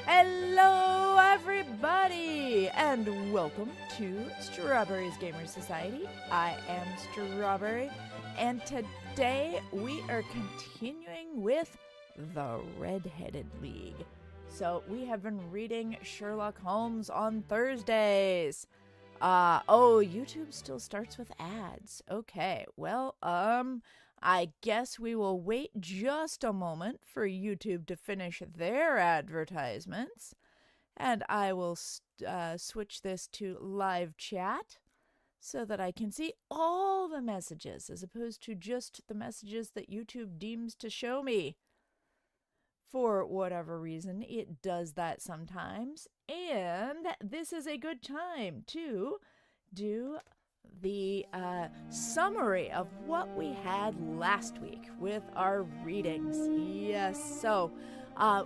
Hello, everybody, and welcome to Strawberry's Gamer Society. I am Strawberry, and today we are continuing with the Redheaded League. So we have been reading Sherlock Holmes on Thursdays. YouTube still starts with ads. Okay, well, I guess we will wait just a moment for YouTube to finish their advertisements, and I will switch this to live chat so that I can see all the messages as opposed to just the messages that YouTube deems to show me. For whatever reason, it does that sometimes, and this is a good time to do the summary of what we had last week with our readings. Yes, so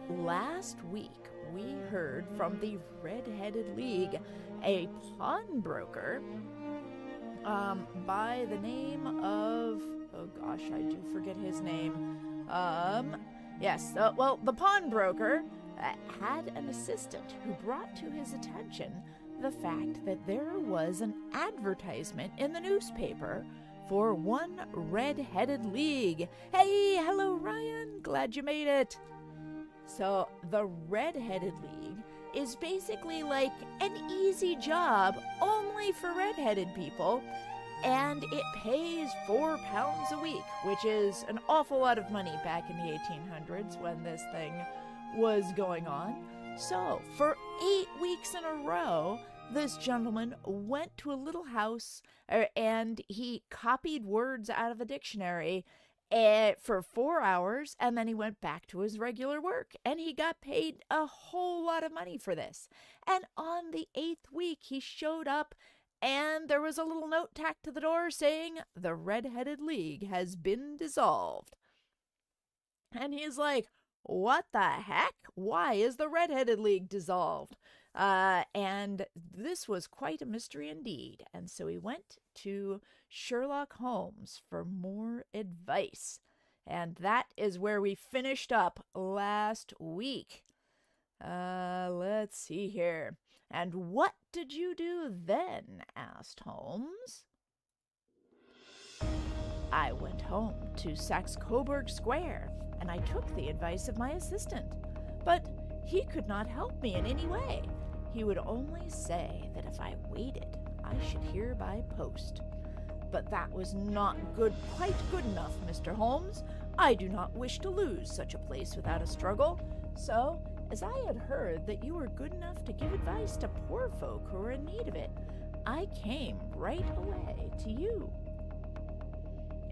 last week we heard from the Redheaded League, a pawnbroker by the name of, oh gosh, I do forget his name. The pawnbroker had an assistant who brought to his attention the fact that there was an advertisement in the newspaper for one Redheaded League. Hey, hello Ryan, glad you made it. So the Redheaded League is basically like an easy job only for redheaded people, and it pays £4 a week, which is an awful lot of money back in the 1800s when this thing was going on. So, for 8 weeks in a row, this gentleman went to a little house and he copied words out of a dictionary for 4 hours, and then he went back to his regular work, and he got paid a whole lot of money for this. And on the 8th week, he showed up, and there was a little note tacked to the door saying, "The Redheaded League has been dissolved." And he's like, what the heck? Why is the Redheaded League dissolved? And this was quite a mystery indeed. And so he went to Sherlock Holmes for more advice. And that is where we finished up last week. Let's see here. "And what did you do then?" asked Holmes. "I went home to Saxe-Coburg Square, and I took the advice of my assistant. But he could not help me in any way. He would only say that if I waited, I should hear by post. But that was not quite good enough, Mr. Holmes. I do not wish to lose such a place without a struggle. So, as I had heard that you were good enough to give advice to poor folk who are in need of it, I came right away to you."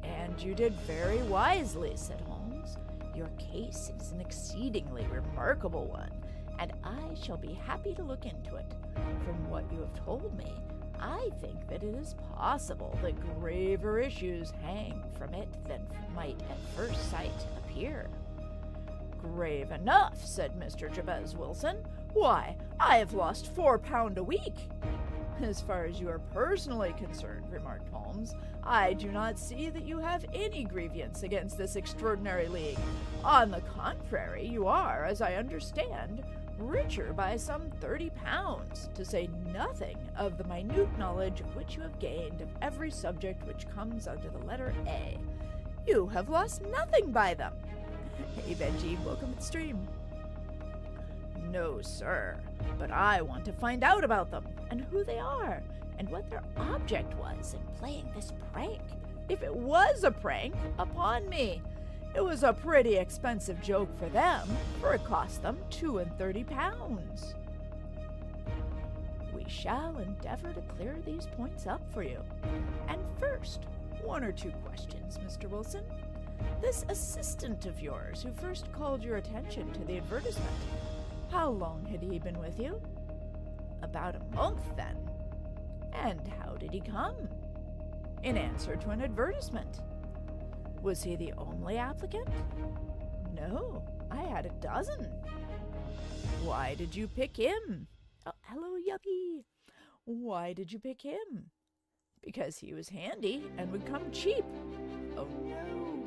"And you did very wisely," said Holmes. "Your case is an exceedingly remarkable one, and I shall be happy to look into it. From what you have told me, I think that it is possible that graver issues hang from it than might at first sight appear." "Grave enough," said Mr. Jabez Wilson. "Why, I have lost £4 a week." "As far as you are personally concerned," remarked Holmes, "I do not see that you have any grievance against this extraordinary league. On the contrary, you are, as I understand, richer by some £30, to say nothing of the minute knowledge which you have gained of every subject which comes under the letter A. You have lost nothing by them." "Hey, Benji, welcome to the stream." "No, sir, but I want to find out about them, and who they are, and what their object was in playing this prank. If it was a prank upon me, it was a pretty expensive joke for them, for it cost them £32. "We shall endeavor to clear these points up for you. And first, 1 or 2 questions, Mr. Wilson. This assistant of yours who first called your attention to the advertisement, how long had he been with you?" "About a month, then." "And how did he come?" "In answer to an advertisement." "Was he the only applicant?" "No, I had a dozen." "Why did you pick him?" "Oh, hello, Yuppie." "Why did you pick him?" "Because he was handy and would come cheap." "Oh no."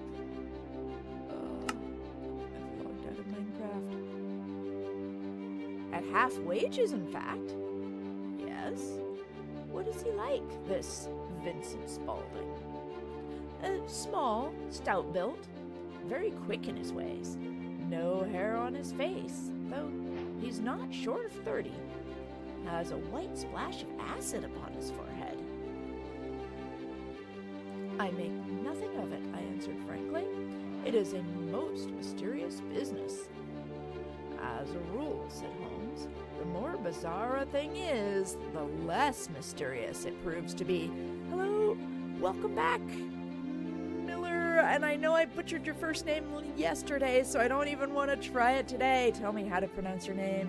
I've logged out of Minecraft. At half wages, in fact. Yes? What is he like, this Vincent Spaulding? Small, stout-built, very quick in his ways. No hair on his face, though he's not short of 30. Has a white splash of acid upon his forehead. I make nothing of it, I answered frankly. It is a most mysterious business. As a rule, said Holmes, the more bizarre a thing is, the less mysterious it proves to be. Hello, welcome back, Miller, and I know I butchered your first name yesterday, so I don't even want to try it today. Tell me how to pronounce your name.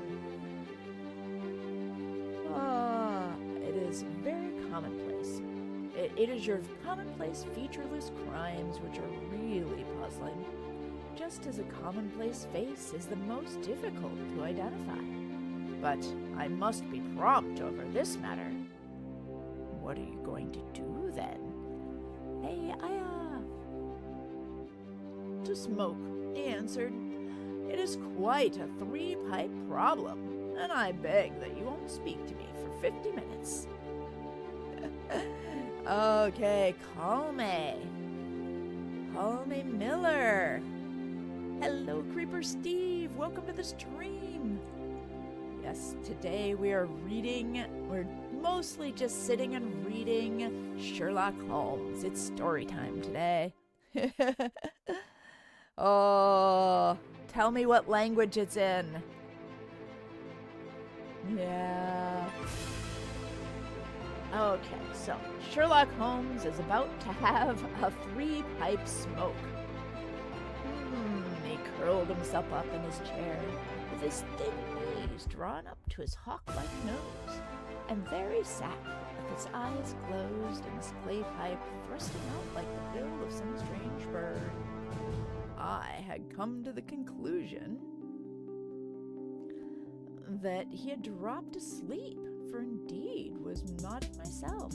It is very commonplace. It is your commonplace, featureless crimes which are really puzzling, just as a commonplace face is the most difficult to identify. But I must be prompt over this matter. What are you going to do then? Hey, to smoke, he answered. It is quite a 3-pipe problem, and I beg that you won't speak to me for 50 minutes. Okay, call me. Call me Miller. Hello, Creeper Steve. Welcome to the stream. Yes, today we're mostly just sitting and reading Sherlock Holmes. It's story time today. Oh, tell me what language it's in. Yeah. Okay, so Sherlock Holmes is about to have a 3-pipe smoke. He curled himself up in his chair, with his thin knees drawn up to his hawk-like nose, and there he sat, with his eyes closed and his clay pipe thrusting out like the bill of some strange bird. I had come to the conclusion that he had dropped asleep, for indeed was nodding myself,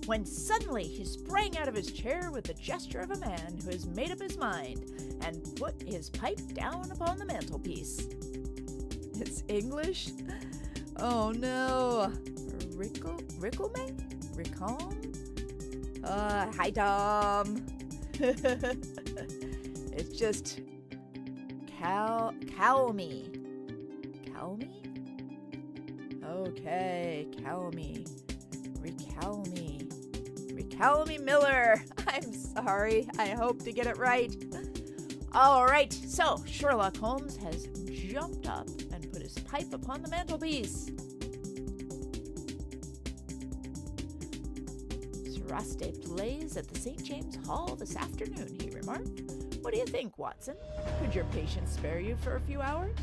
when suddenly he sprang out of his chair with the gesture of a man who has made up his mind and put his pipe down upon the mantelpiece. It's English? Oh no. Rickelman? Hi Tom. It's just Calmy. Calmy? Okay, Calmy. Recalmy Miller. I'm sorry. I hope to get it right. All right, so Sherlock Holmes has jumped up and put his pipe upon the mantelpiece. Seraste plays at the St. James Hall this afternoon, he remarked. What do you think, Watson? Could your patience spare you for a few hours?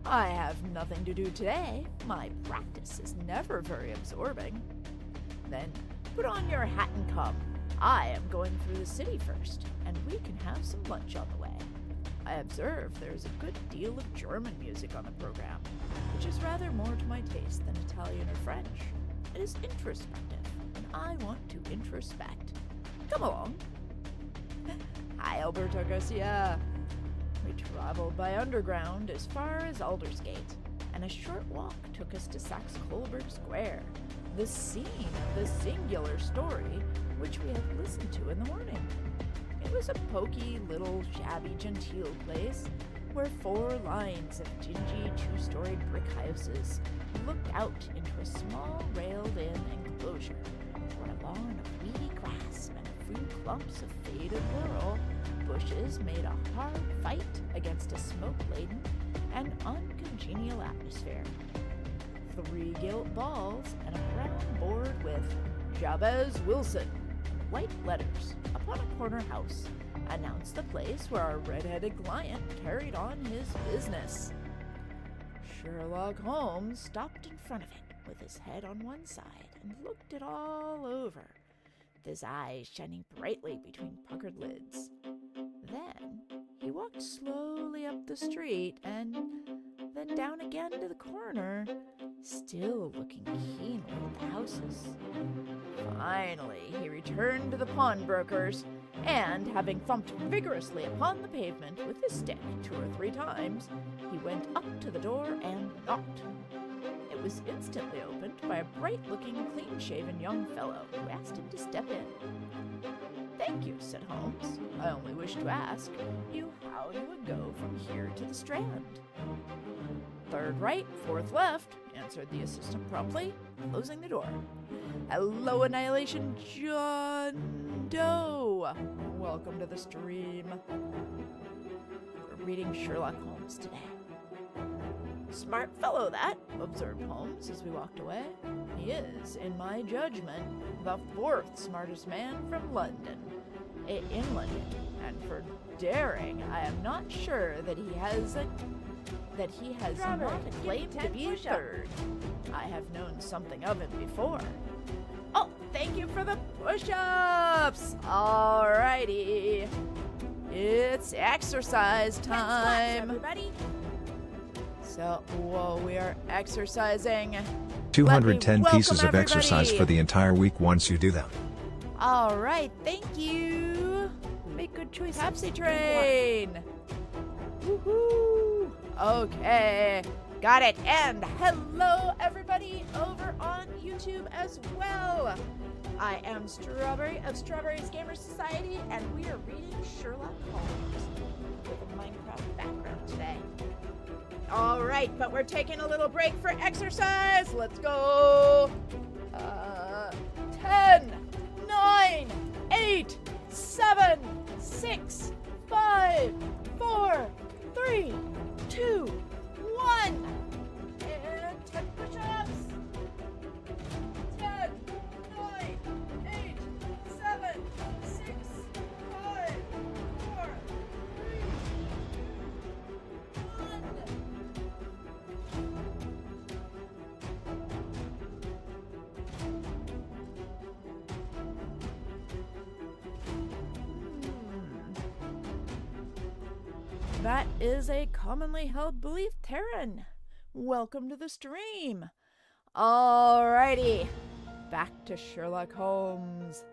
I have nothing to do today. My practice is never very absorbing. Then put on your hat and come. I am going through the city first, and we can have some lunch on the way. I observe there is a good deal of German music on the program, which is rather more to my taste than Italian or French. It is introspective, and I want to introspect. Come along. Hi, Alberto Garcia. We traveled by underground as far as Aldersgate, and a short walk took us to Saxe-Coburg Square, the scene of the singular story which we had listened to in the morning. It was a poky, little, shabby-genteel place where 4 lines of dingy, 2-storied brick houses looked out into a small, railed-in enclosure where a lawn of weedy grass and a few clumps of faded laurel bushes made a hard fight against a smoke-laden and uncongenial atmosphere. 3 gilt balls and a brown board with Jabez Wilson in white letters upon a corner house announced the place where our red-headed client carried on his business. Sherlock Holmes stopped in front of it with his head on one side and looked it all over, with his eyes shining brightly between puckered lids. Then he walked slowly up the street and then down again to the corner, still looking keenly at the houses. Finally, he returned to the pawnbroker's, and having thumped vigorously upon the pavement with his stick 2 or 3 times, He went up to the door and knocked. It was instantly opened by a bright-looking, clean-shaven young fellow who asked him to step in. "Thank you," said Holmes. "I only wished to ask you how you would go from here to the Strand." "Third right, fourth left," answered the assistant promptly, closing the door. "Hello, Annihilation John Doe. Welcome to the stream. We're reading Sherlock Holmes today." "Smart fellow, that," observed Holmes as we walked away. "He is, in my judgment, the fourth smartest man from London. In London. And for daring, I am not sure that he has not a claim to be third. I have known something of him before." "Oh, thank you for the push-ups! Alrighty. It's exercise time. Everybody. So, we are exercising. 210 pieces of exercise for the entire week once you do them. All right, thank you. Make good choice, Pepsi Train. Woohoo! Okay, got it. And hello, everybody over on YouTube as well. I am Strawberry of Strawberry's Gamer Society, and we are reading Sherlock Holmes with a Minecraft background today. All right, but we're taking a little break for exercise. Let's go. 10, 9, 8, 7, 6, 5, 4, 3, 2, 1. And 10 push-ups. 10, 9, 8, 7, 6, 5, 4, 3, 2, 1. That is a commonly held belief, Taryn. Welcome to the stream. Alrighty, back to Sherlock Holmes.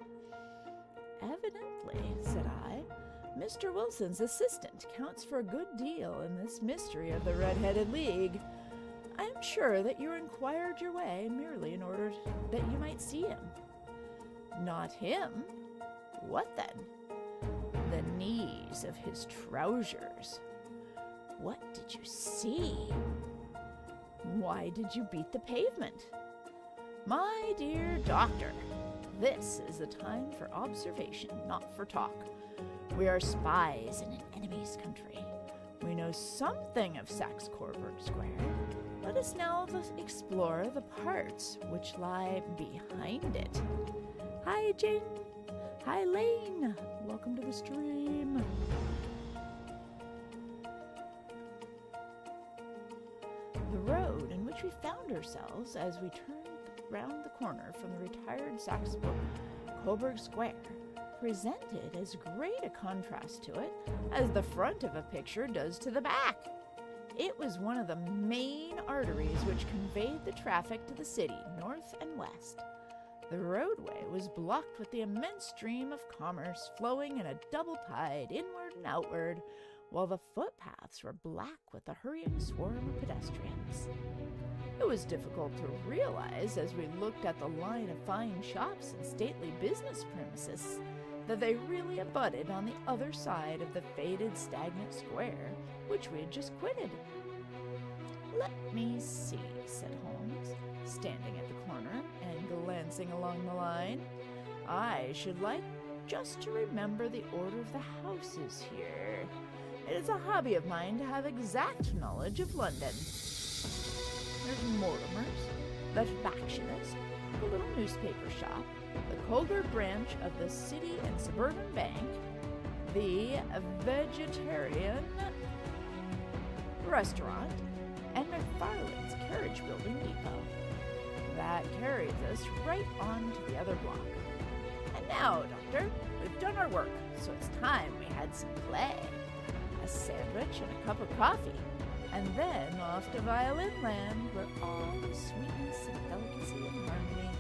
Evidently, said I, Mr. Wilson's assistant counts for a good deal in this mystery of the Redheaded League. I am sure that you inquired your way merely in order that you might see him. Not him? What then? The knees of his trousers. What did you see? Why did you beat the pavement? My dear doctor, this is the time for observation, not for talk. We are spies in an enemy's country. We know something of Saxe-Coburg Square. Let us now explore the parts which lie behind it. Hi, Jane. Hi, Lane. Welcome to the stream. The road in which we found ourselves as we turned round the corner from the retired Saxe-Coburg Square presented as great a contrast to it as the front of a picture does to the back. It was one of the main arteries which conveyed the traffic to the city, north and west. The roadway was blocked with the immense stream of commerce flowing in a double tide inward and outward, while the footpaths were black with the hurrying swarm of pedestrians. It was difficult to realize as we looked at the line of fine shops and stately business premises that they really abutted on the other side of the faded, stagnant square which we had just quitted. "Let me see," said Holmes, standing at the corner and glancing along the line. "I should like just to remember the order of the houses here. It is a hobby of mine to have exact knowledge of London. There's Mortimer's, the Factionist, the little newspaper shop, the Colder branch of the City and Suburban Bank, the Vegetarian Restaurant, and McFarland's Carriage Building Depot. That carries us right on to the other block. And now, Doctor, we've done our work, so it's time we had some play. A sandwich and a cup of coffee, and then off to Violin Land, where all is sweetness and delicacy and harmony,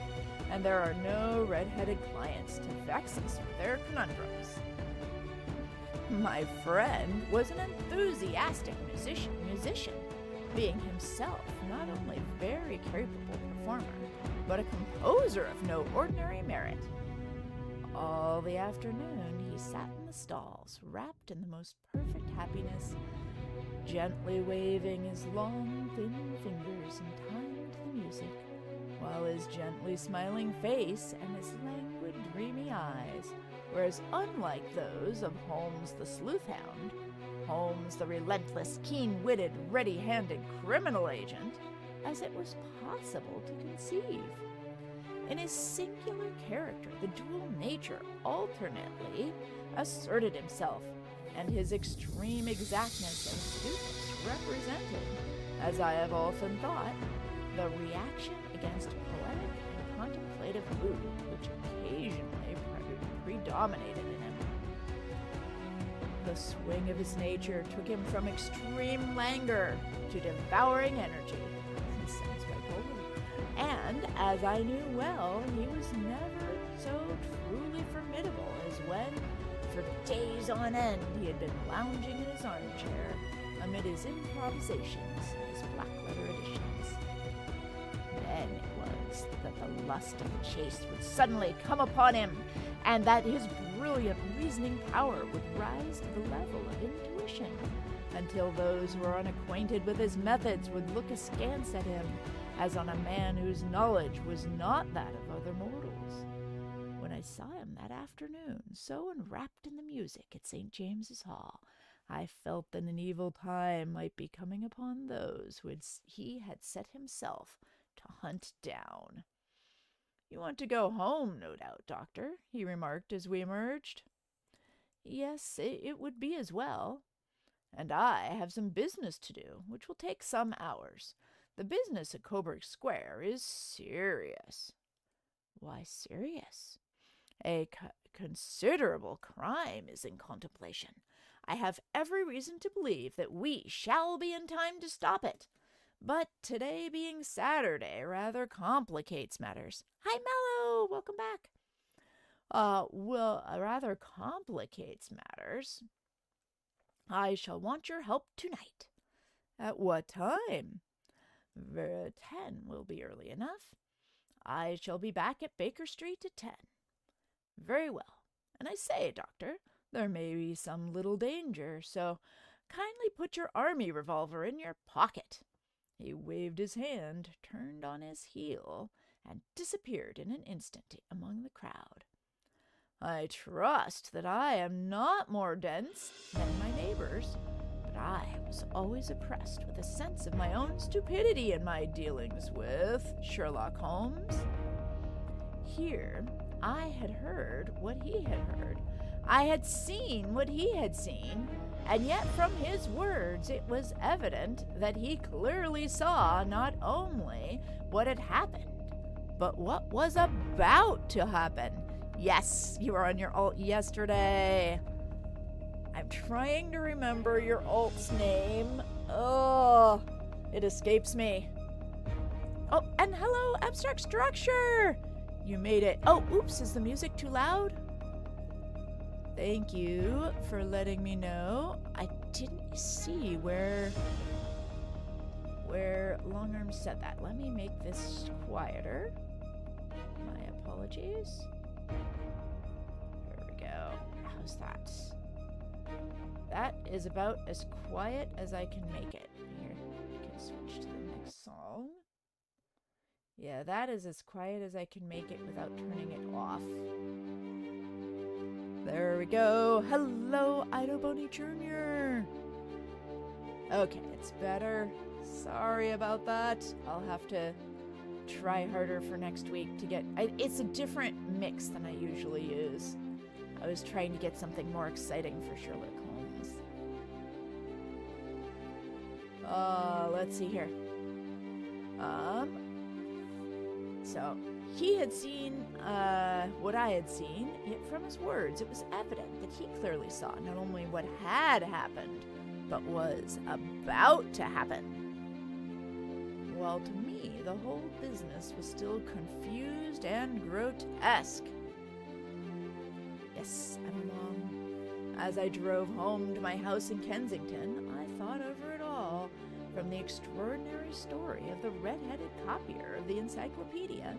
and there are no red-headed clients to vex us with their conundrums." My friend was an enthusiastic musician, being himself not only a very capable performer, but a composer of no ordinary merit. All the afternoon he sat in the stalls, wrapped in the most perfect happiness, gently waving his long, thin fingers in time to the music, while his gently smiling face and his languid, dreamy eyes were as unlike those of Holmes the sleuth-hound, Holmes the relentless, keen-witted, ready-handed criminal agent, as it was possible to conceive. In his singular character, the dual nature alternately asserted himself, and his extreme exactness and astuteness represented, as I have often thought, the reaction against poetic and contemplative mood which occasionally predominated in him. The swing of his nature took him from extreme languor to devouring energy. He sounds right over. And, as I knew well, he was never so truly formidable as when, for days on end, he had been lounging in his armchair amid his improvisations, his black-letter editions. Then it was that the lust of the chase would suddenly come upon him, and that his brilliant reasoning power would rise to the level of intuition, until those who are unacquainted with his methods would look askance at him, as on a man whose knowledge was not that of other mortals. When I saw him that afternoon, so enwrapped in the music at St. James's Hall, I felt that an evil time might be coming upon those who he had set himself to hunt down. "You want to go home, no doubt, Doctor," he remarked as we emerged. "Yes, it would be as well." "And I have some business to do, which will take some hours. The business at Coburg Square is serious." "Why serious?" "A considerable crime is in contemplation. I have every reason to believe that we shall be in time to stop it. But today being Saturday rather complicates matters." "Hi, Mello! Welcome back." Rather complicates matters. I shall want your help tonight." "At what time?" 10 will be early enough. I shall be back at Baker Street at 10. "Very well. And I say, Doctor, there may be some little danger, so kindly put your army revolver in your pocket." He waved his hand, turned on his heel, and disappeared in an instant among the crowd. I trust that I am not more dense than my neighbors, but I was always oppressed with a sense of my own stupidity in my dealings with Sherlock Holmes. Here I had heard what he had heard. I had seen what he had seen, and yet from his words it was evident that he clearly saw not only what had happened, but what was about to happen. Yes, you were on your alt yesterday. I'm trying to remember your alt's name. Oh, it escapes me. Oh, and hello, Abstract Structure! You made it. Oh, oops, is the music too loud? Thank you for letting me know. I didn't see where Longarm said that. Let me make this quieter. My apologies. There we go. How's that? That is about as quiet as I can make it. Here, I can switch to the next song. Yeah, that is as quiet as I can make it without turning it off. There we go. Hello, Ido Boney Jr. Okay, it's better. Sorry about that. I'll have to try harder for next week to get... it's a different mix than I usually use. I was trying to get something more exciting for Sherlock Holmes. Let's see here. So, he had seen what I had seen. From his words, it was evident that he clearly saw not only what had happened, but was about to happen. While to me, the whole business was still confused and grotesque. Yes, I'm along. As I drove home to my house in Kensington, I thought over it all, from the extraordinary story of the red-headed copier of the encyclopedia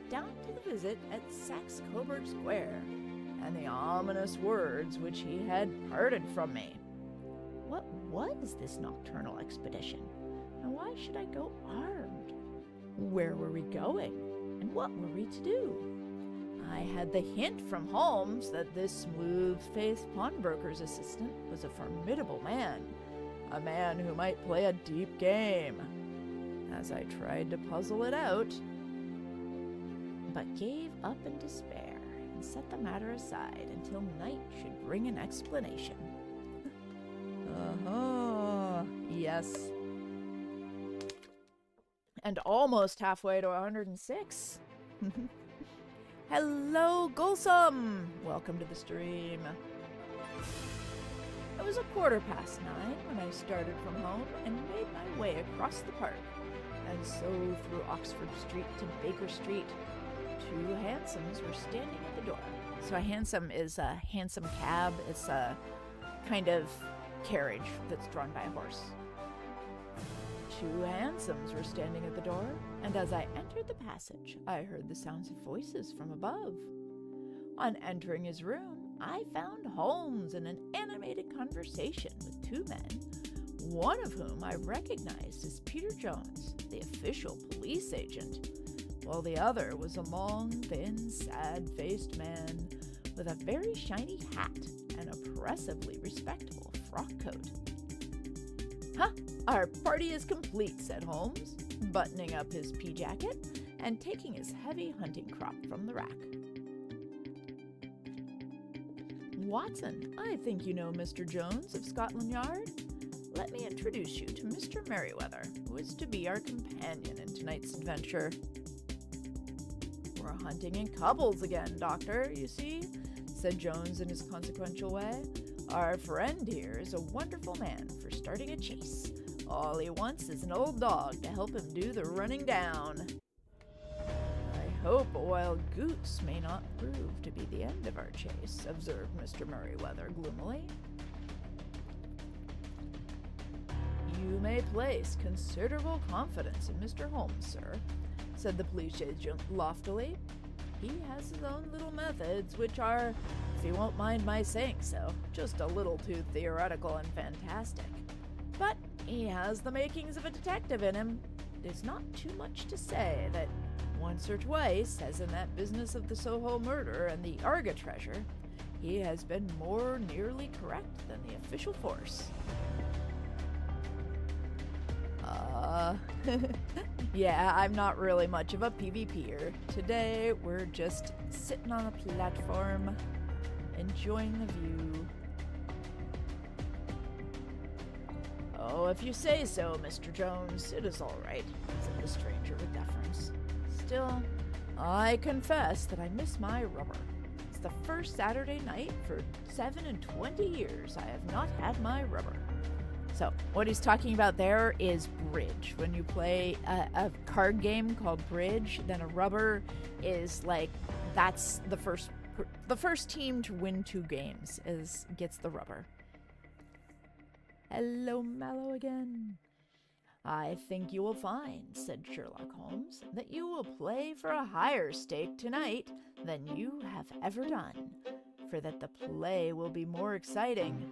down to the visit at Saxe-Coburg Square and the ominous words which he had parted from me. What was this nocturnal expedition, and why should I go armed? Where were we going, and what were we to do? I had the hint from Holmes that this smooth-faced pawnbroker's assistant was a formidable man, a man who might play a deep game, as I tried to puzzle it out, but gave up in despair and set the matter aside until night should bring an explanation. Yes. And almost halfway to 106. Hello, Gulsum! Welcome to the stream. It was 9:15 when I started from home and made my way across the park, and so through Oxford Street to Baker Street. 2 hansoms were standing at the door. So a hansom is a hansom cab. It's a kind of carriage that's drawn by a horse. 2 hansoms were standing at the door, and as I entered the passage, I heard the sounds of voices from above. On entering his room, I found Holmes in an animated conversation with 2 men, one of whom I recognized as Peter Jones, the official police agent, while the other was a long, thin, sad-faced man with a very shiny hat and oppressively respectable frock coat. "Huh, our party is complete," said Holmes, buttoning up his pea jacket and taking his heavy hunting crop from the rack. "Watson, I think you know Mr. Jones of Scotland Yard. Let me introduce you to Mr. Merriweather, who is to be our companion in tonight's adventure." "We're hunting in couples again, Doctor, you see," said Jones in his consequential way. "Our friend here is a wonderful man for starting a chase. All he wants is an old dog to help him do the running down." "I hope a wild goose may not prove to be the end of our chase," observed Mr. Merriweather gloomily. "You may place considerable confidence in Mr. Holmes, sir," said the police agent loftily. "He has his own little methods, which are, if you won't mind my saying so, just a little too theoretical and fantastic. But he has the makings of a detective in him. It is not too much to say that once or twice, as in that business of the Soho murder and the Arga treasure, he has been more nearly correct than the official force." Yeah, I'm not really much of a PvPer. Today, we're just sitting on a platform, enjoying the view. "Oh, if you say so, Mr. Jones, it is all right," said the stranger with deference. "Still, I confess that I miss my rubber. It's the first Saturday night for 27 years I have not had my rubber." So, what he's talking about there is bridge. When you play a card game called bridge, then a rubber is like, that's the first team to win 2 games gets the rubber. "Hello, Mallow again." "I think you will find," said Sherlock Holmes, "that you will play for a higher stake tonight than you have ever done, for that the play will be more exciting.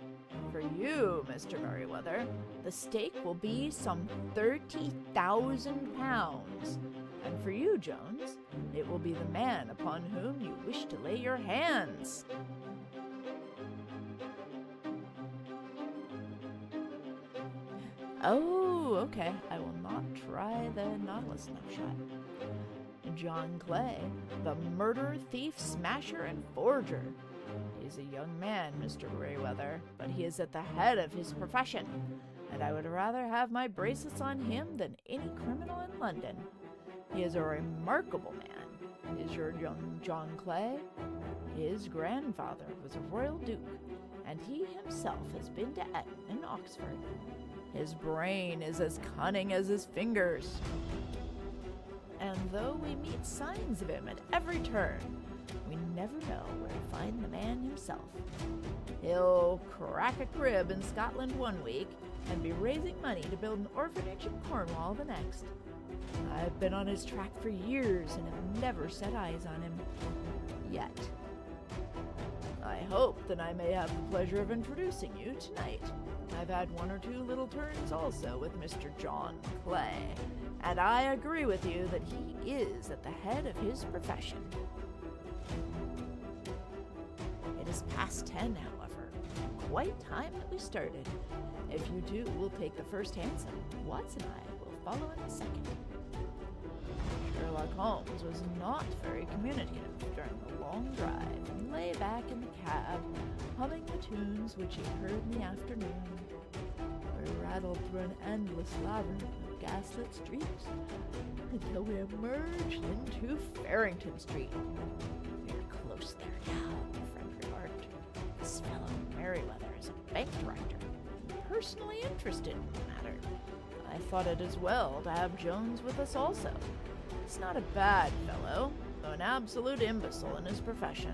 For you, Mr. Merriweather, the stake will be some £30,000, and for you, Jones, it will be the man upon whom you wish to lay your hands." "Oh, okay. I will not try the Nautilus snapshot. John Clay, the murderer, thief, smasher, and forger. He's a young man, Mr. Merriweather, but he is at the head of his profession, and I would rather have my bracelets on him than any criminal in London. He is a remarkable man, is your young John Clay. His grandfather was a royal duke, and he himself has been to Eton and Oxford. His brain is as cunning as his fingers. And though we meet signs of him at every turn, We never know where to find the man himself. He'll crack a crib in Scotland one week and be raising money to build an orphanage in Cornwall the next. I've been on his track for years and have never set eyes on him. Yet. I hope that I may have the pleasure of introducing you tonight. I've had one or two little turns also with Mr. John Clay, and I agree with you that he is at the head of his profession. It is past 10, however. Quite time that we started. If you two will take the first hansom, Watts and I will follow in the second. Sherlock Holmes was not very communicative during the long drive and lay back in the cab, humming the tunes which he heard in the afternoon. We rattled through an endless labyrinth of gaslit streets until we emerged into Farrington Street. We are close there now, my friend remarked. This fellow Merryweather is a bank director, personally interested in the matter. I thought it as well to have Jones with us also. He's not a bad fellow, though an absolute imbecile in his profession.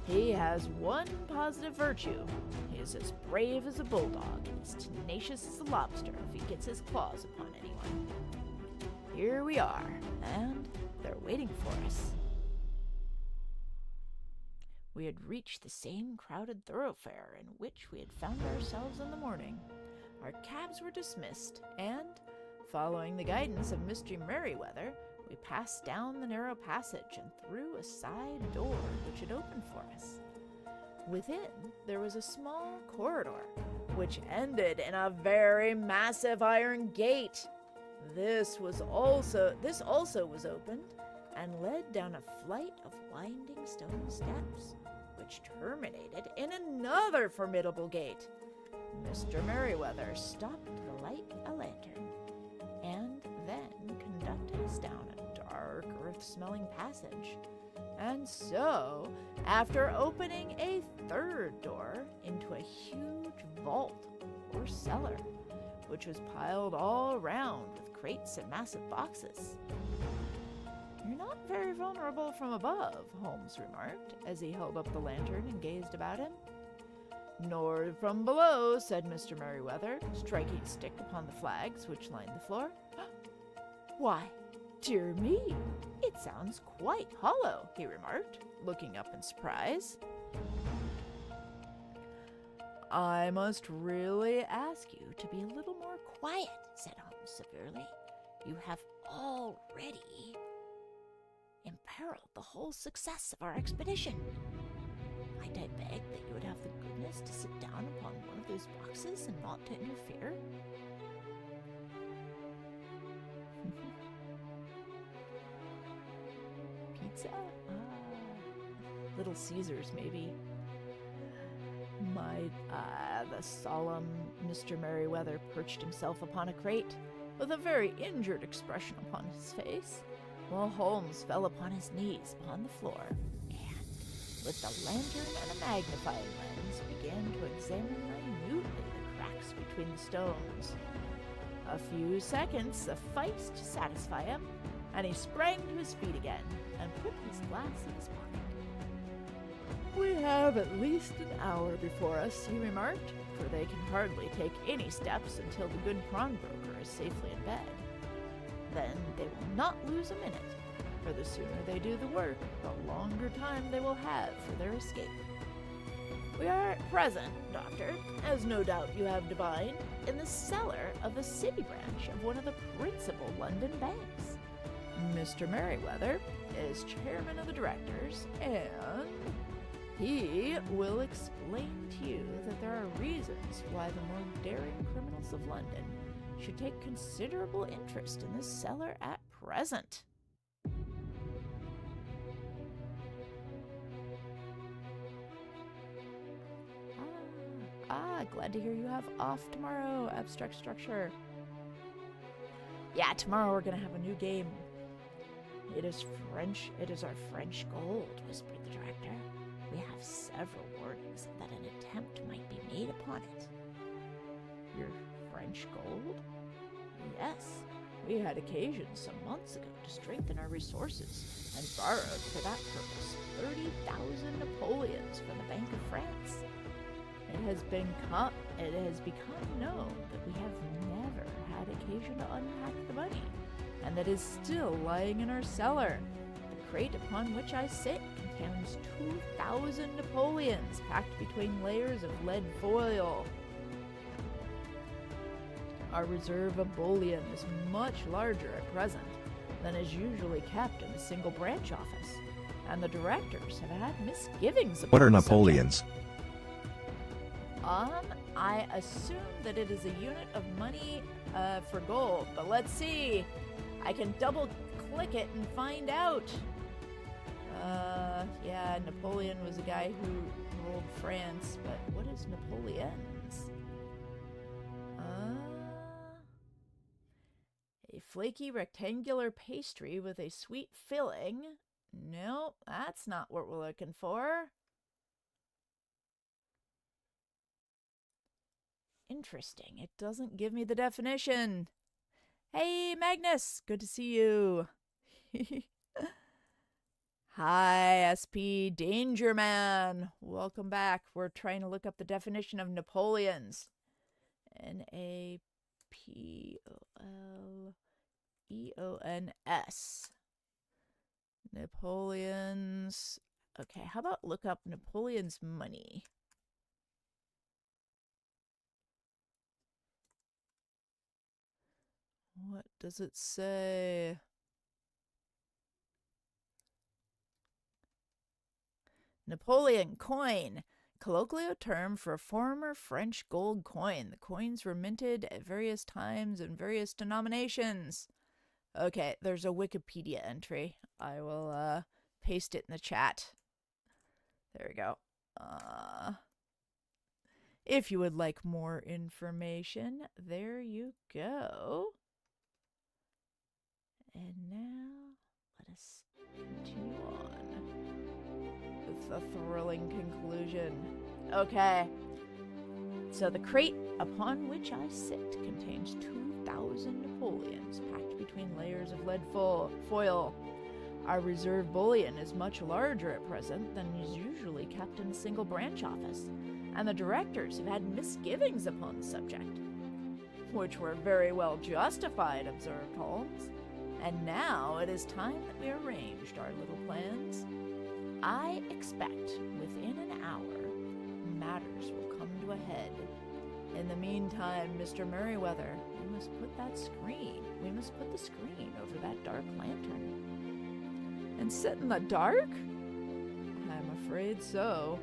He has one positive virtue. He is as brave as a bulldog and as tenacious as a lobster if he gets his claws upon anyone. Here we are, and they're waiting for us. We had reached the same crowded thoroughfare in which we had found ourselves in the morning. Our cabs were dismissed, and, following the guidance of Mr. Merryweather, we passed down the narrow passage and through a side door which had opened for us. Within, there was a small corridor, which ended in a very massive iron gate. This also was opened and led down a flight of winding stone steps, which terminated in another formidable gate. Mr. Merryweather stopped to light a lantern, and then conducted us down a dark, earth-smelling passage. And so, after opening a third door into a huge vault or cellar, which was piled all around with crates and massive boxes. "You're not very vulnerable from above," Holmes remarked, as he held up the lantern and gazed about him. "Nor from below," said Mr. Merryweather, striking a stick upon the flags which lined the floor. "Why, dear me, it sounds quite hollow," he remarked, looking up in surprise. "I must really ask you to be a little more quiet," said Holmes severely. "You have already imperiled the whole success of our expedition. Might I beg that you would have the goodness to sit down upon one of those boxes and not to interfere?" Pizza? Little Caesars, maybe. The solemn Mr. Merryweather perched himself upon a crate, with a very injured expression upon his face, while Holmes fell upon his knees upon the floor, and, with the lantern and a magnifying lens, began to examine minutely the cracks between the stones. A few seconds sufficed to satisfy him, and he sprang to his feet again, and put his glass in his pocket. "We have at least an hour before us," he remarked, "for they can hardly take any steps until the good pawnbroker is safely in bed. Then they will not lose a minute, for the sooner they do the work, the longer time they will have for their escape. We are at present, Doctor, as no doubt you have divined, in the cellar of the city branch of one of the principal London banks. Mr. Merryweather is chairman of the directors, and he will explain to you that there are reasons why the more daring criminals of London should take considerable interest in this cellar at present." Glad to hear you have off tomorrow, Abstract Structure. Yeah, tomorrow we're gonna have a new game. It is our French gold, whispered the director. We have several warnings that an attempt might be made upon it. Your French gold? Yes. We had occasion some months ago to strengthen our resources and borrowed for that purpose 30,000 Napoleons from the Bank of France. It has become known that we have never had occasion to unpack the money, and that is still lying in our cellar. The crate upon which I sit contains 2,000 Napoleons packed between layers of lead foil. Our reserve of bullion is much larger at present than is usually kept in a single branch office, and the directors have had misgivings about What are the subject. Napoleons? I assume that it is a unit of money for gold, but let's see. I can double click it and find out. Yeah, Napoleon was a guy who ruled France, but what is Napoleon's? A flaky rectangular pastry with a sweet filling. No, that's not what we're looking for. Interesting. It doesn't give me the definition. Hey, Magnus. Good to see you. Hi, SP Danger Man. Welcome back. We're trying to look up the definition of Napoleons. Napoleons. Napoleons. Okay, how about look up Napoleon's money? What does it say? Napoleon coin, colloquial term for a former French gold coin. The coins were minted at various times in various denominations. Okay, there's a Wikipedia entry. I will paste it in the chat. There we go. If you would like more information, there you go. And now, let us continue on with the thrilling conclusion. Okay, so the crate upon which I sit contains 2,000 Napoleons packed between layers of lead foil. Our reserve bullion is much larger at present than is usually kept in a single branch office, and the directors have had misgivings upon the subject, which were very well justified, observed Holmes. And now it is time that we arranged our little plans. I expect within an hour matters will come to a head. In the meantime, Mr. Merriweather, we must put the screen over that dark lantern. And sit in the dark? I'm afraid so.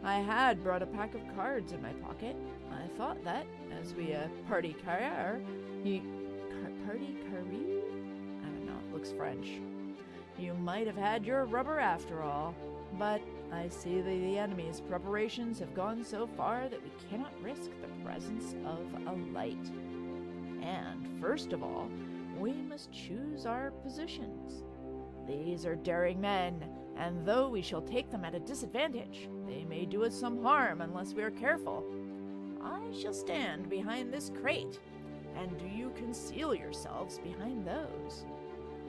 I had brought a pack of cards in my pocket. I thought that, as we party carrier, looks French. You might have had your rubber after all, but I see that the enemy's preparations have gone so far that we cannot risk the presence of a light. And first of all, we must choose our positions. These are daring men, and though we shall take them at a disadvantage, they may do us some harm unless we are careful. I shall stand behind this crate, and do you conceal yourselves behind those.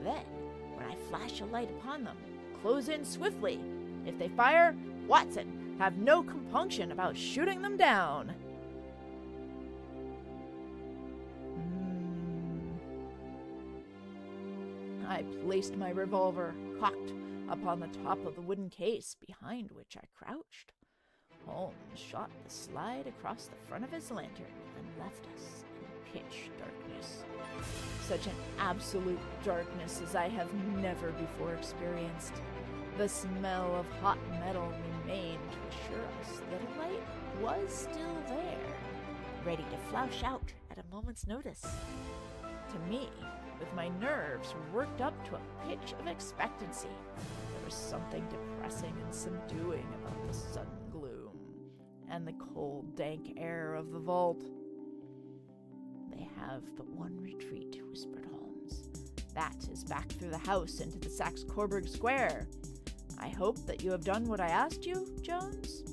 Then, when I flash a light upon them, close in swiftly. If they fire, Watson, have no compunction about shooting them down. I placed my revolver, cocked, upon the top of the wooden case behind which I crouched. Holmes shot the slide across the front of his lantern and left us in pitch darkness. Such an absolute darkness as I have never before experienced. The smell of hot metal remained to assure us that a light was still there, ready to flash out at a moment's notice. To me, with my nerves worked up to a pitch of expectancy, there was something depressing and subduing about the sudden gloom and the cold, dank air of the vault. They have but one retreat, whispered Holmes. That is back through the house into the Saxe-Coburg Square. I hope that you have done what I asked you, Jones?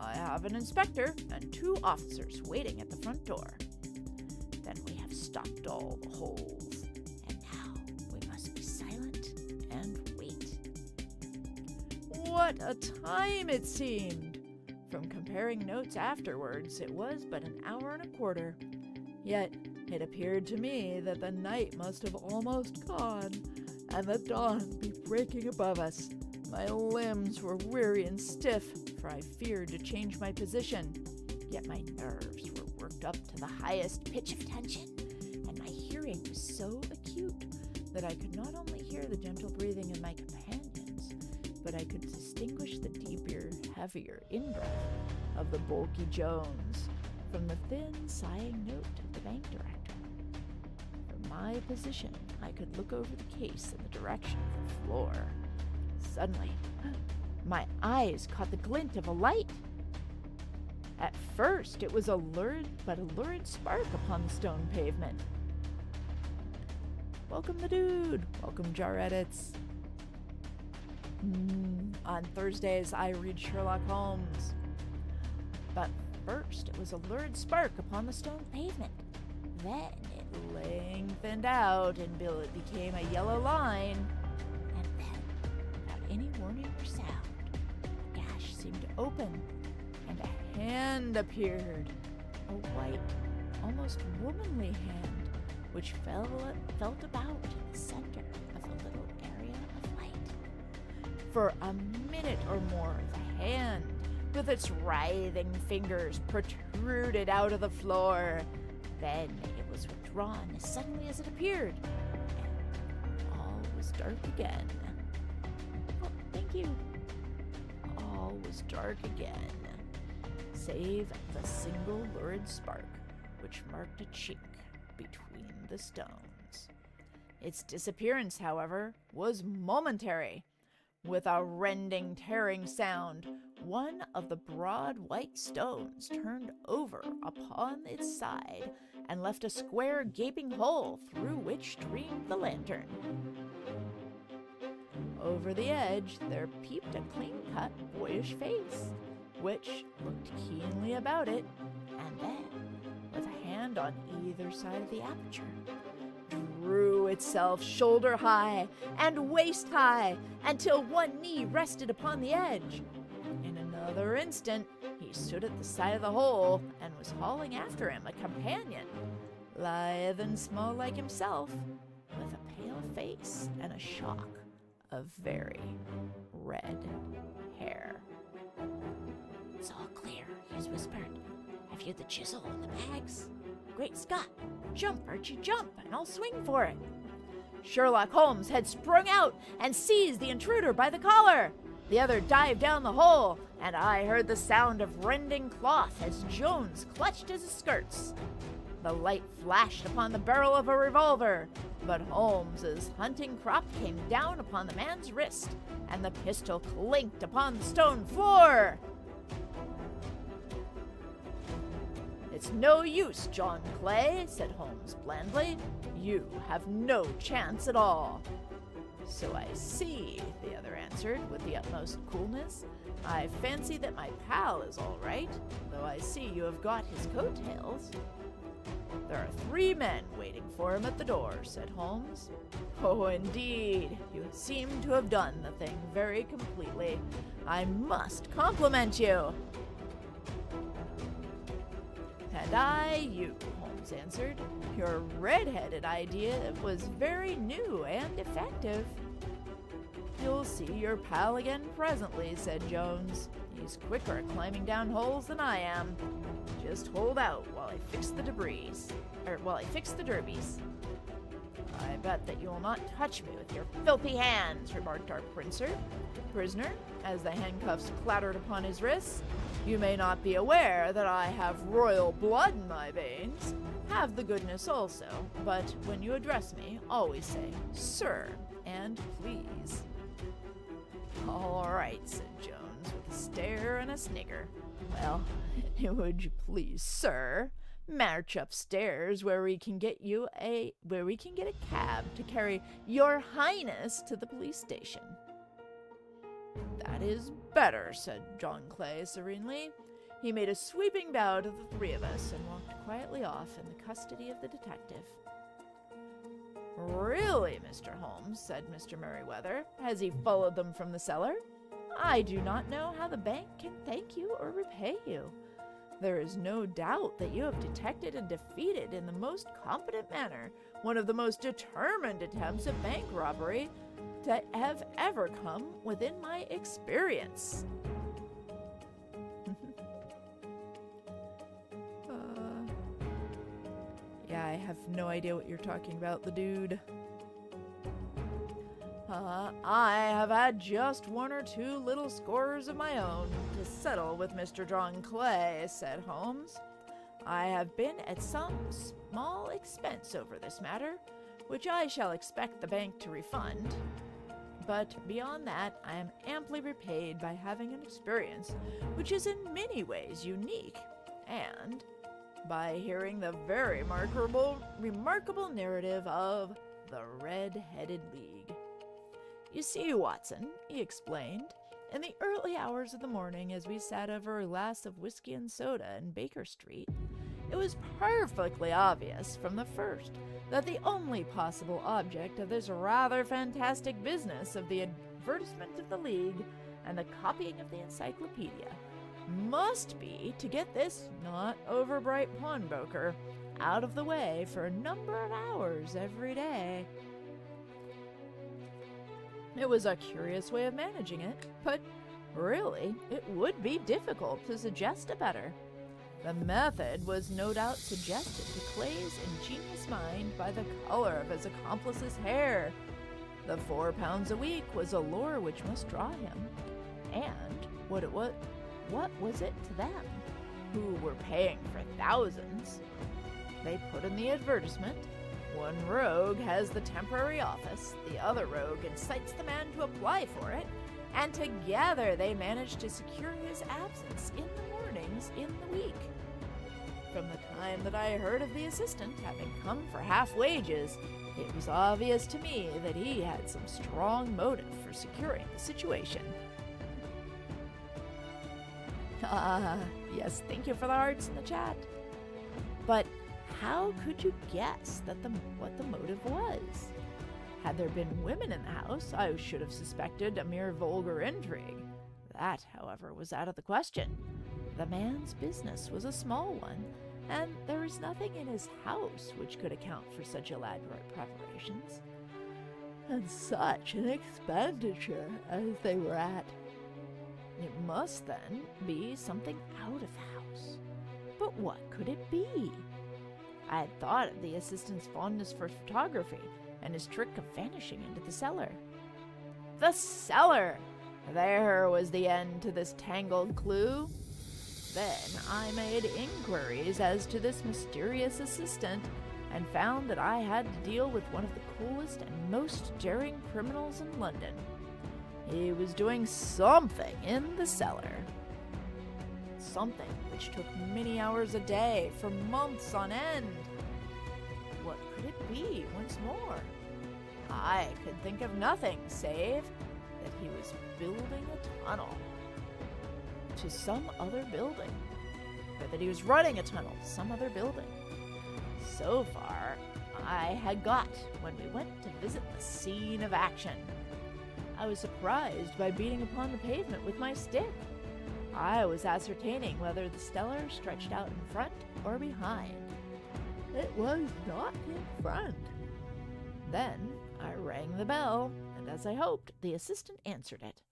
I have an inspector and 2 officers waiting at the front door. Then we have stopped all the holes. What a time it seemed! From comparing notes afterwards, it was but an hour and a quarter. Yet it appeared to me that the night must have almost gone, and the dawn be breaking above us. My limbs were weary and stiff, for I feared to change my position. Yet my nerves were worked up to the highest pitch of tension, and my hearing was so acute that I could not only hear the gentle breathing of my companions, but I could distinguish the deeper, heavier in-breath of the bulky Jones from the thin, sighing note of the bank director. From my position, I could look over the case in the direction of the floor. Suddenly, my eyes caught the glint of a light. At first, it was a lurid spark upon the stone pavement. Welcome the dude. Welcome Jar Edits. On Thursdays, I read Sherlock Holmes. But first, it was a lurid spark upon the stone pavement. Then it lengthened out until it became a yellow line. And then, without any warning or sound, the gash seemed to open, and a hand appeared. A white, almost womanly hand, which felt about in the center of the little area of light. For a minute or more, the hand, with its writhing fingers, protruded out of the floor. Then it was withdrawn as suddenly as it appeared, and all was dark again. Oh, thank you. All was dark again, save the single lurid spark, which marked a chink between the stones. Its disappearance, however, was momentary. With a rending, tearing sound, one of the broad white stones turned over upon its side and left a square gaping hole through which streamed the lantern. Over the edge there peeped a clean-cut, boyish face, which looked keenly about it, and then, with a hand on either side of the aperture, drew itself shoulder-high and waist-high until one knee rested upon the edge. In another instant, he stood at the side of the hole and was hauling after him a companion, lithe and small like himself, with a pale face and a shock of very red hair. "It's all clear," he whispered. "Have you the chisel and the bags? Great Scott! Jump, Archie, jump, and I'll swing for it." Sherlock Holmes had sprung out and seized the intruder by the collar. The other dived down the hole, and I heard the sound of rending cloth as Jones clutched at his skirts. The light flashed upon the barrel of a revolver, but Holmes's hunting crop came down upon the man's wrist, and the pistol clinked upon the stone floor. "It's no use, John Clay," said Holmes blandly. "You have no chance at all." "So I see," the other answered with the utmost coolness. "I fancy that my pal is all right, though I see you have got his coattails." "There are 3 men waiting for him at the door," said Holmes. "Oh, indeed. You seem to have done the thing very completely. I must compliment you." "And I you," Holmes answered. "Your red-headed idea was very new and effective." "You'll see your pal again presently," said Jones. "He's quicker at climbing down holes than I am. Just hold out while I fix the derbies. "I bet that you will not touch me with your filthy hands," remarked our prisoner, as the handcuffs clattered upon his wrists. "You may not be aware that I have royal blood in my veins. Have the goodness also, but when you address me, always say, 'Sir,' and 'please.'" "All right," said Jones, with a stare and a snigger. "Well, would you please, sir, march upstairs where we can get a cab to carry your highness to the police station?" "That is better," said John Clay serenely. He made a sweeping bow to the 3 of us and walked quietly off in the custody of the detective. "Really, Mr. Holmes," said Mr. Merriweather, as he followed them from the cellar, I do not know how the bank can thank you or repay you. There is no doubt that you have detected and defeated in the most competent manner one of the most determined attempts at bank robbery that have ever come within my experience. Yeah, I have no idea what you're talking about, the dude. I have had just one or two little scores of my own to settle with Mr. John Clay, said Holmes. I have been at some small expense over this matter, which I shall expect the bank to refund. But beyond that, I am amply repaid by having an experience which is in many ways unique, and by hearing the very remarkable narrative of the Redheaded League. You see, Watson, he explained, in the early hours of the morning as we sat over a glass of whiskey and soda in Baker Street, it was perfectly obvious from the first that the only possible object of this rather fantastic business of the advertisement of the League and the copying of the encyclopedia must be to get this not overbright pawnbroker out of the way for a number of hours every day. It was a curious way of managing it, but really, it would be difficult to suggest a better. The method was no doubt suggested to Clay's ingenious mind by the color of his accomplice's hair. The 4 pounds a week was a lure which must draw him, and what was it to them, who were paying for thousands? They put in the advertisement. One rogue has the temporary office, the other rogue incites the man to apply for it, and together they manage to secure his absence in the mornings in the week. From the time that I heard of the assistant having come for half wages, it was obvious to me that he had some strong motive for securing the situation. Yes, thank you for the hearts in the chat. But how could you guess that what the motive was? Had there been women in the house, I should have suspected a mere vulgar intrigue. That, however, was out of the question. The man's business was a small one, and there was nothing in his house which could account for such elaborate preparations. And such an expenditure as they were at. It must, then, be something out of house. But what could it be? I had thought of the assistant's fondness for photography and his trick of vanishing into the cellar. The cellar! There was the end to this tangled clue. Then I made inquiries as to this mysterious assistant and found that I had to deal with one of the coolest and most daring criminals in London. He was doing something in the cellar. Something which took many hours a day for months on end. What could it be once more? I could think of nothing save that he was building a tunnel to some other building, or that he was running a tunnel to some other building. So far, I had got when we went to visit the scene of action. I was surprised by beating upon the pavement with my stick. I was ascertaining whether the cellar stretched out in front or behind. It was not in front. Then I rang the bell, and as I hoped, the assistant answered it.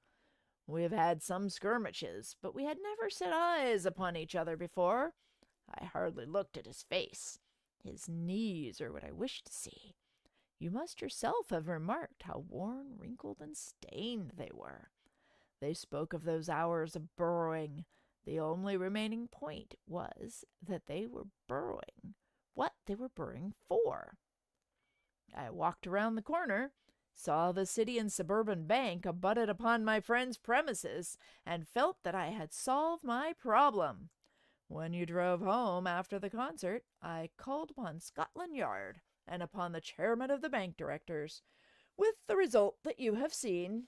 We have had some skirmishes, but we had never set eyes upon each other before. I hardly looked at his face. His knees are what I wished to see. You must yourself have remarked how worn, wrinkled, and stained they were. They spoke of those hours of burrowing. The only remaining point was that they were burrowing. What they were burrowing for. I walked around the corner, saw the City and Suburban Bank abutted upon my friend's premises, and felt that I had solved my problem. When you drove home after the concert, I called upon Scotland Yard and upon the chairman of the bank directors, with the result that you have seen.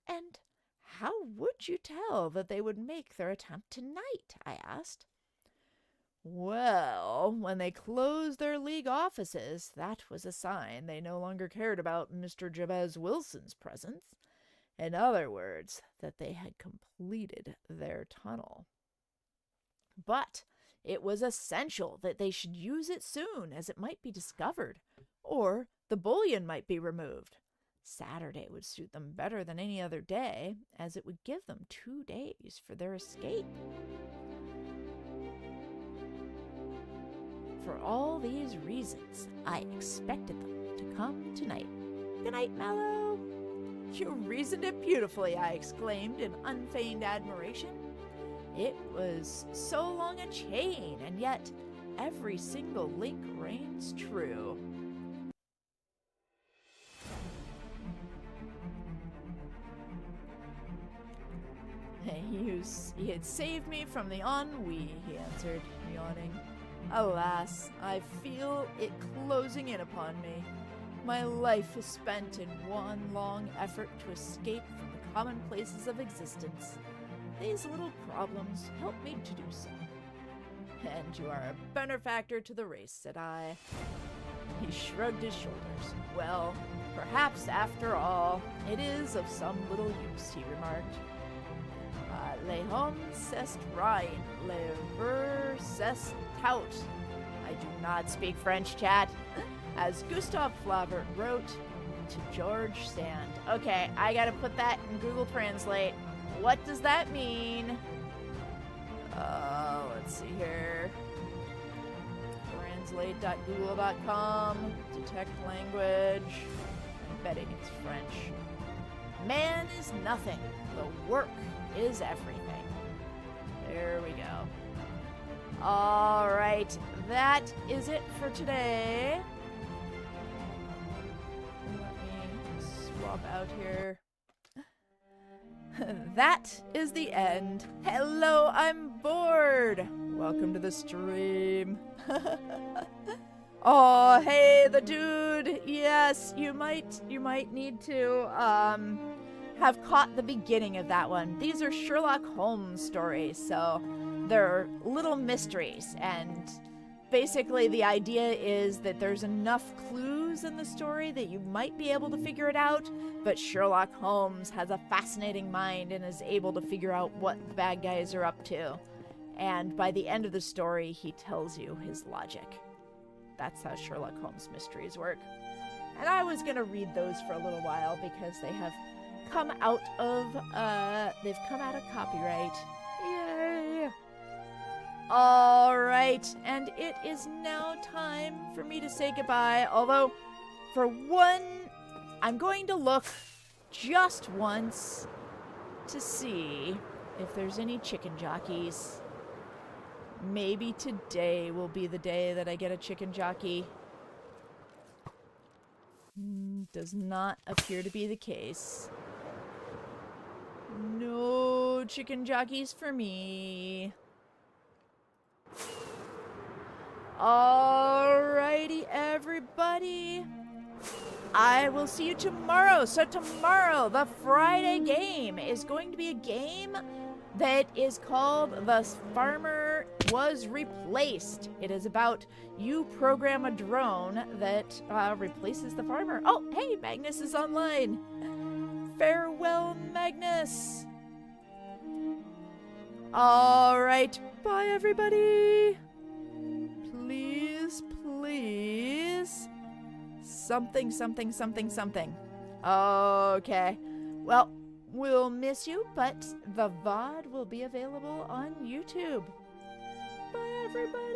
And how would you tell that they would make their attempt tonight? I asked. Well, when they closed their league offices, that was a sign they no longer cared about Mr. Jabez Wilson's presence. In other words, that they had completed their tunnel. But it was essential that they should use it soon, as it might be discovered, or the bullion might be removed. Saturday would suit them better than any other day, as it would give them 2 days for their escape. For all these reasons, I expected them to come tonight. Good night, Mallow. You reasoned it beautifully, I exclaimed in unfeigned admiration. It was so long a chain, and yet every single link reigns true. He had saved me from the ennui, he answered, yawning. Alas, I feel it closing in upon me. My life is spent in one long effort to escape from the commonplaces of existence. These little problems help me to do so. And you are a benefactor to the race, said I. He shrugged his shoulders. Well, perhaps after all, it is of some little use, he remarked. Les hommes c'est rein, les vers c'est tout. I do not speak French, chat. As Gustav Flaubert wrote to George Sand. Okay, I gotta put that in Google Translate. What does that mean? Let's see here. Translate.google.com. Detect language. I'm betting it's French. Man is nothing. The work is everything. There we go. All right, that is it for today. Let me swap out here. That is the end. Hello, I'm bored. Welcome to the stream. Oh, hey, the dude. Yes, you might need to have caught the beginning of that one. These are Sherlock Holmes stories, so they're little mysteries, and basically the idea is that there's enough clues in the story that you might be able to figure it out, but Sherlock Holmes has a fascinating mind and is able to figure out what the bad guys are up to. And by the end of the story, he tells you his logic. That's how Sherlock Holmes mysteries work. And I was going to read those for a little while because they have come out of copyright. Yay! All right, and it is now time for me to say goodbye. Although, for one, I'm going to look just once to see if there's any chicken jockeys. Maybe today will be the day that I get a chicken jockey. Does not appear to be the case. No chicken jockeys for me. Alrighty, everybody. I will see you tomorrow. So tomorrow, the Friday game is going to be a game that is called The Farmer Was Replaced. It is about you program a drone that replaces the farmer. Oh, hey, Magnus is online. Farewell, Magnus. All right, bye, everybody. Please, please. Something. Okay. Well, we'll miss you, but the VOD will be available on YouTube. Bye, everybody.